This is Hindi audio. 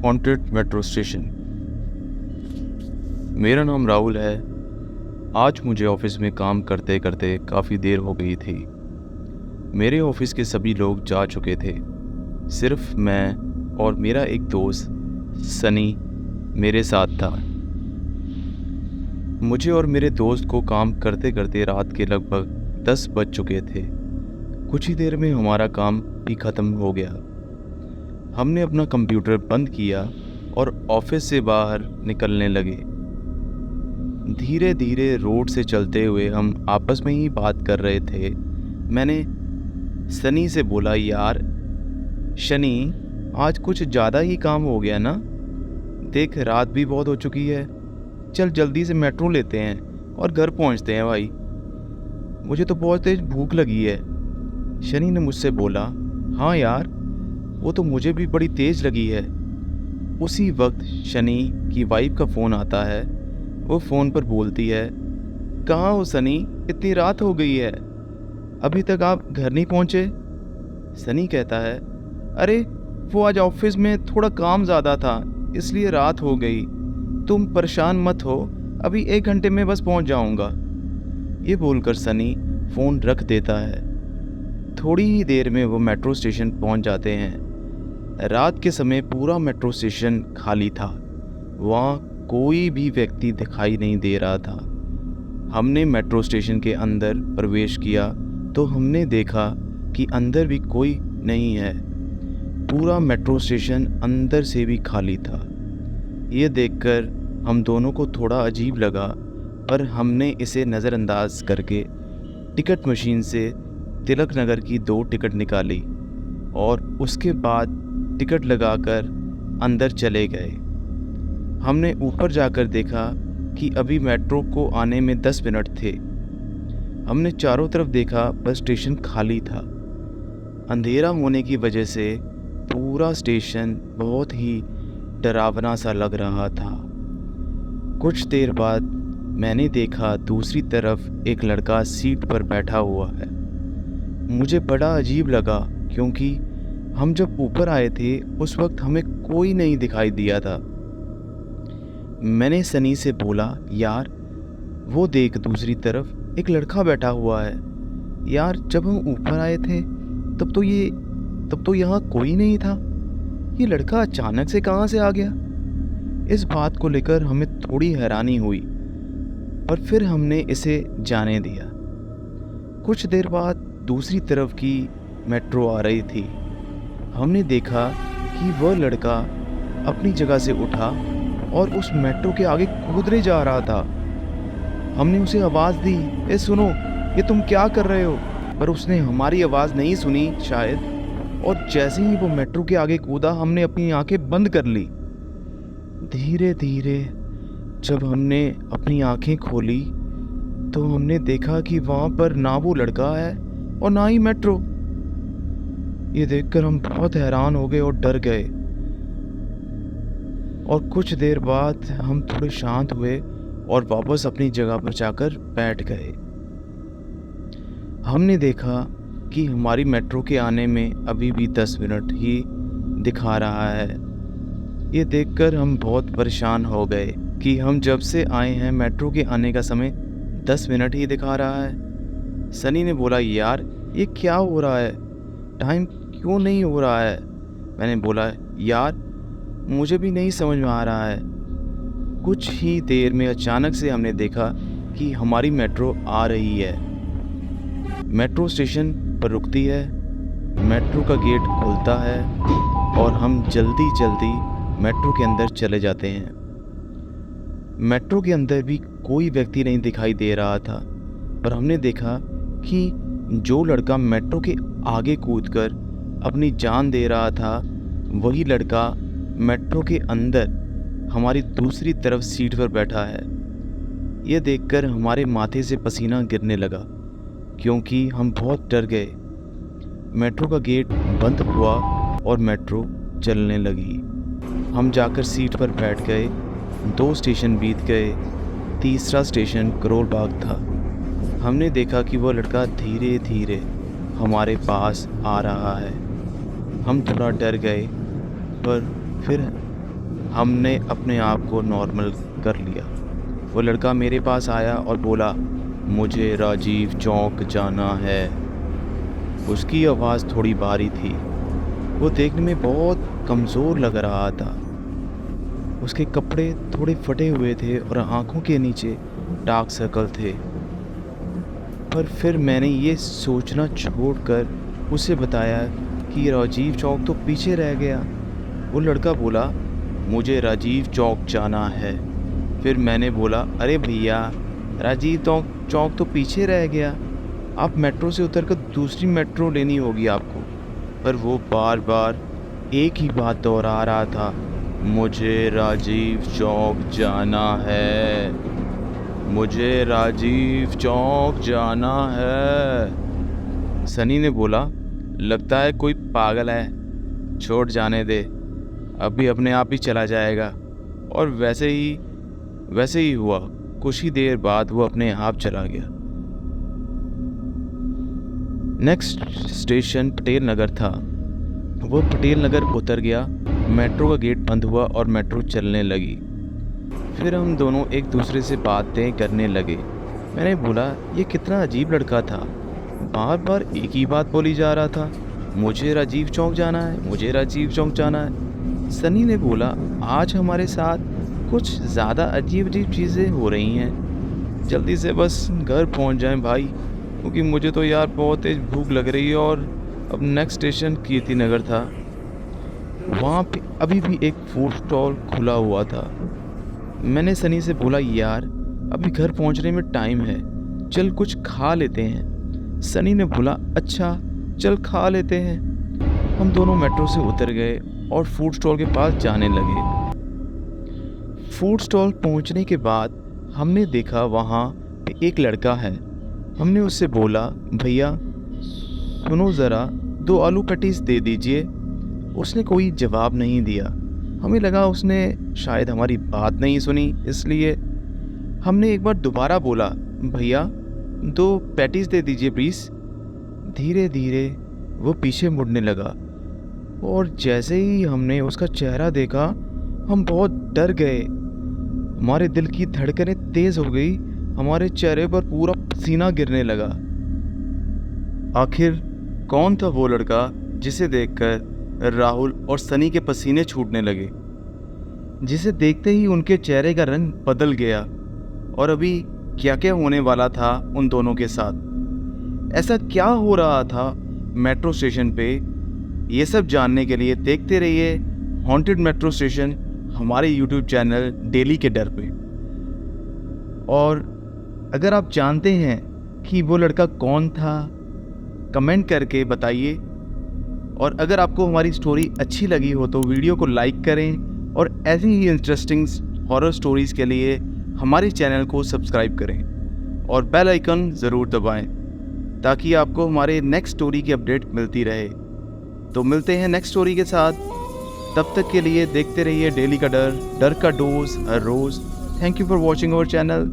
Haunted metro station. मेरा नाम राहुल है। आज मुझे ऑफिस में काम करते करते काफ़ी देर हो गई थी। मेरे ऑफिस के सभी लोग जा चुके थे। सिर्फ मैं और मेरा एक दोस्त सनी मेरे साथ था। मुझे और मेरे दोस्त को काम करते करते रात के लगभग 10 बज चुके थे। कुछ ही देर में हमारा काम भी ख़त्म हो गया। हमने अपना कंप्यूटर बंद किया और ऑफिस से बाहर निकलने लगे। धीरे धीरे रोड से चलते हुए हम आपस में ही बात कर रहे थे। मैंने सनी से बोला, यार शनि, आज कुछ ज़्यादा ही काम हो गया ना? देख, रात भी बहुत हो चुकी है। चल जल्दी से मेट्रो लेते हैं और घर पहुंचते हैं भाई। मुझे तो बहुत तेज भूख लगी है। शनि ने मुझसे बोला, हाँ यार, वो तो मुझे भी बड़ी तेज़ लगी है। उसी वक्त शनि की वाइफ का फ़ोन आता है। वो फ़ोन पर बोलती है, कहाँ हो सनी? इतनी रात हो गई है, अभी तक आप घर नहीं पहुँचे? सनी कहता है, अरे वो आज ऑफिस में थोड़ा काम ज़्यादा था, इसलिए रात हो गई। तुम परेशान मत हो, अभी 1 घंटे में बस पहुँच जाऊँगा। ये बोलकर सनी फ़ोन रख देता है। थोड़ी ही देर में वो मेट्रो स्टेशन पहुँच जाते हैं। रात के समय पूरा मेट्रो स्टेशन खाली था। वहाँ कोई भी व्यक्ति दिखाई नहीं दे रहा था। हमने मेट्रो स्टेशन के अंदर प्रवेश किया तो हमने देखा कि अंदर भी कोई नहीं है। पूरा मेट्रो स्टेशन अंदर से भी खाली था। ये देखकर हम दोनों को थोड़ा अजीब लगा, पर हमने इसे नज़रअंदाज करके टिकट मशीन से तिलक नगर की 2 टिकट निकाली और उसके बाद टिकट लगाकर अंदर चले गए। हमने ऊपर जाकर देखा कि अभी मेट्रो को आने में 10 मिनट थे। हमने चारों तरफ देखा, बस स्टेशन खाली था। अंधेरा होने की वजह से पूरा स्टेशन बहुत ही डरावना सा लग रहा था। कुछ देर बाद मैंने देखा दूसरी तरफ एक लड़का सीट पर बैठा हुआ है। मुझे बड़ा अजीब लगा, क्योंकि हम जब ऊपर आए थे उस वक्त हमें कोई नहीं दिखाई दिया था। मैंने सनी से बोला, यार वो देख, दूसरी तरफ एक लड़का बैठा हुआ है। यार जब हम ऊपर आए थे तब तो यहाँ कोई नहीं था। ये लड़का अचानक से कहाँ से आ गया? इस बात को लेकर हमें थोड़ी हैरानी हुई, पर फिर हमने इसे जाने दिया। कुछ देर बाद दूसरी तरफ की मेट्रो आ रही थी। हमने देखा कि वह लड़का अपनी जगह से उठा और उस मेट्रो के आगे कूदने जा रहा था। हमने उसे आवाज़ दी, ए सुनो, ये तुम क्या कर रहे हो? पर उसने हमारी आवाज़ नहीं सुनी शायद, और जैसे ही वो मेट्रो के आगे कूदा, हमने अपनी आंखें बंद कर ली। धीरे धीरे जब हमने अपनी आंखें खोली तो हमने देखा कि वहाँ पर ना वो लड़का है और ना ही मेट्रो। ये देखकर हम बहुत हैरान हो गए और डर गए। और कुछ देर बाद हम थोड़े शांत हुए और वापस अपनी जगह पर जाकर बैठ गए। हमने देखा कि हमारी मेट्रो के आने में अभी भी 10 मिनट ही दिखा रहा है। ये देखकर हम बहुत परेशान हो गए कि हम जब से आए हैं मेट्रो के आने का समय 10 मिनट ही दिखा रहा है। सनी ने बोला, यार ये क्या हो रहा है? टाइम क्यों नहीं हो रहा है? मैंने बोला, यार मुझे भी नहीं समझ में आ रहा है। कुछ ही देर में अचानक से हमने देखा कि हमारी मेट्रो आ रही है। मेट्रो स्टेशन पर रुकती है, मेट्रो का गेट खुलता है और हम जल्दी जल्दी मेट्रो के अंदर चले जाते हैं। मेट्रो के अंदर भी कोई व्यक्ति नहीं दिखाई दे रहा था, पर हमने देखा कि जो लड़का मेट्रो के आगे कूदकर अपनी जान दे रहा था, वही लड़का मेट्रो के अंदर हमारी दूसरी तरफ सीट पर बैठा है। यह देखकर हमारे माथे से पसीना गिरने लगा, क्योंकि हम बहुत डर गए। मेट्रो का गेट बंद हुआ और मेट्रो चलने लगी। हम जाकर सीट पर बैठ गए। 2 स्टेशन बीत गए। तीसरा स्टेशन करोल बाग था। हमने देखा कि वो लड़का धीरे धीरे हमारे पास आ रहा है। हम थोड़ा डर गए, पर फिर हमने अपने आप को नॉर्मल कर लिया। वो लड़का मेरे पास आया और बोला, मुझे राजीव चौक जाना है। उसकी आवाज़ थोड़ी भारी थी। वो देखने में बहुत कमज़ोर लग रहा था। उसके कपड़े थोड़े फटे हुए थे और आंखों के नीचे डार्क सर्कल थे। पर फिर मैंने ये सोचना छोड़कर उसे बताया कि राजीव चौक तो पीछे रह गया। वो लड़का बोला, मुझे राजीव चौक जाना है। फिर मैंने बोला, अरे भैया, राजीव चौक तो पीछे रह गया, आप मेट्रो से उतरकर दूसरी मेट्रो लेनी होगी आपको। पर वो बार बार एक ही बात दोहरा रहा था, मुझे राजीव चौक जाना है, मुझे राजीव चौक जाना है। सनी ने बोला, लगता है कोई पागल है, छोड़ जाने दे, अभी अपने आप ही चला जाएगा। और वैसे ही हुआ। कुछ ही देर बाद वो अपने आप चला गया। नेक्स्ट स्टेशन पटेल नगर था। वो पटेल नगर उतर गया, मेट्रो का गेट बंद हुआ और मेट्रो चलने लगी। फिर हम दोनों एक दूसरे से बातें करने लगे। मैंने बोला, ये कितना अजीब लड़का था, बार बार एक ही बात बोली जा रहा था, मुझे राजीव चौक जाना है, मुझे राजीव चौक जाना है। सनी ने बोला, आज हमारे साथ कुछ ज़्यादा अजीब चीज़ें हो रही हैं, जल्दी से बस घर पहुंच जाएं भाई, क्योंकि मुझे तो यार बहुत तेज भूख लग रही है। और अब नेक्स्ट स्टेशन कीर्ति नगर था। वहाँ पे अभी भी एक फूड स्टॉल खुला हुआ था। मैंने सनी से बोला, यार अभी घर पहुँचने में टाइम है, चल कुछ खा लेते हैं। सनी ने बोला, अच्छा चल खा लेते हैं। हम दोनों मेट्रो से उतर गए और फूड स्टॉल के पास जाने लगे। फूड स्टॉल पहुंचने के बाद हमने देखा वहाँ पे एक लड़का है। हमने उससे बोला, भैया सुनो ज़रा, 2 आलू पैटीज़ दे दीजिए। उसने कोई जवाब नहीं दिया। हमें लगा उसने शायद हमारी बात नहीं सुनी, इसलिए हमने एक बार दोबारा बोला, भैया 2 पैटीज़ दे दीजिए प्लीज़। धीरे धीरे वो पीछे मुड़ने लगा और जैसे ही हमने उसका चेहरा देखा, हम बहुत डर गए। हमारे दिल की धड़कनें तेज़ हो गई, हमारे चेहरे पर पूरा पसीना गिरने लगा। आखिर कौन था वो लड़का जिसे देखकर राहुल और सनी के पसीने छूटने लगे, जिसे देखते ही उनके चेहरे का रंग बदल गया? और अभी क्या क्या होने वाला था उन दोनों के साथ, ऐसा क्या हो रहा था मेट्रो स्टेशन पे, ये सब जानने के लिए देखते रहिए हॉन्टेड मेट्रो स्टेशन हमारे YouTube चैनल डेली के डर पे। और अगर आप जानते हैं कि वो लड़का कौन था, कमेंट करके बताइए। और अगर आपको हमारी स्टोरी अच्छी लगी हो तो वीडियो को लाइक करें और ऐसी ही इंटरेस्टिंग हॉरर स्टोरीज़ के लिए हमारे चैनल को सब्सक्राइब करें और बेल आइकन ज़रूर दबाएं ताकि आपको हमारे नेक्स्ट स्टोरी की अपडेट मिलती रहे। तो मिलते हैं नेक्स्ट स्टोरी के साथ, तब तक के लिए देखते रहिए डेली का डर का डोज हर रोज़। Thank you for watching our channel.